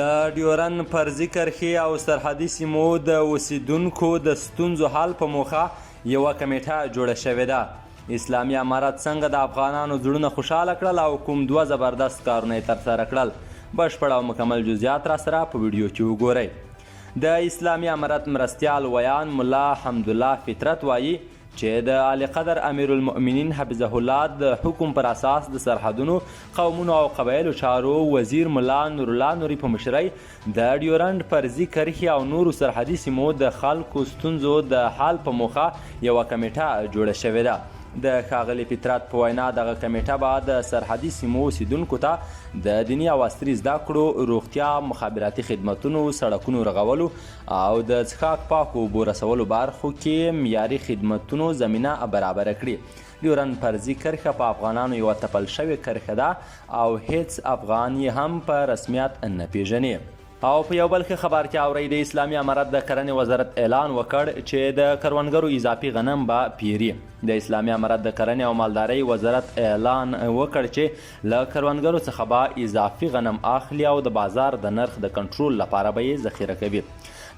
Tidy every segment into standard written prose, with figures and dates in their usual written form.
د ډیورن فرضي کرښې او سرحدي سیمو د اوسیدونکو د ستونزو حل په موخه یوه کمیټه جوړه شوې ده. اسلامي امارت څنګه د افغانانو زړونه خوشحاله کړل او کوم دوه زبردست کارونه یې ترسره کړل، بشپړ او مکمل جزئیات را سره په ویډیو کې وګورئ. د اسلامي امارت مرستیال ویان ملا حمدالله فطرت وایي چې د اعلی قدر امیر المؤمنین حفظه الله د حکم پر اساس د سرحدونو، قومونو او قبایلو چارو وزیر ملا نورالله نوري په مشرۍ د ډیورنډ فرضي کرښې او نورو سرحدي سیمو د خلکو ستونزو د حل په موخه یوه کمیټه جوړه شوې ده. د ښاغلي فطرت په وینا دغه کمیټه به د سرحدي سیمو اوسیدونکو ته د دیني او عصري زده کړو، روغتیا، مخابراتي خدمتونو، سړکونو رغولو او د څښاک پاکو اوبو رسولو برخو کې معیاري خدمتونو زمینه برابره کړي. ډیورنډ فرضي کرښه په افغانانو یوه تپل شوې کرښه ده او هیڅ افغان یې هم په رسمیت نه پیژني. او په یو بل ښه خبر کې اورئ د اسلامي امارت د کرنې وزارت اعلان وکړ چې د کروندګرو اضافي غنم به پیري. د اسلامي امارت د کرنې او مالدارۍ وزارت اعلان وکړ چې له کروندګرو څخه به اضافي غنم اخلي او د بازار د نرخ د کنټرول لپاره به یې ذخیره کوي.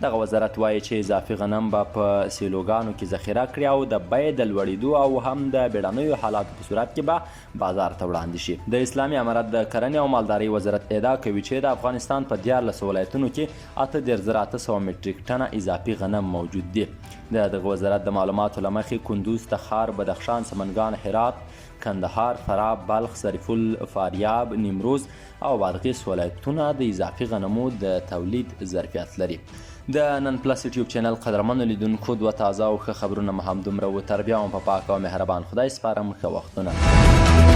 دغه وزارت وایي چې اضافي غنم به په سیلوګانو کې ذخیره کړي او د بیې د لوړېدو او هم د بیړنیو حالاتو په صورت کې به بازار ته وړاندې شي. د اسلامي امارت د کرنې او مالدارۍ وزارت ادعا کوي چې د افغانستان په 14 ولایتونو کې 8,800 مټریک ټنه اضافي غنم موجود دي. دغه وزارت د معلوماتو له مخې کندوز، تخار، بدخشان، سمنګان، هرات، کندهار، فراه، بلخ، سرپل، فاریاب، نیمروز او بادغیس ولایتونه د اضافي غنمو د تولید ظرفیت لري. د نن پلس یوټیوب چینل قدرمنو لیدونکو دوه تازه او ښه خبرونه مو همدومره و. تر بیا هم په پاک او مهربان خدای سپارم. ښه وختونه.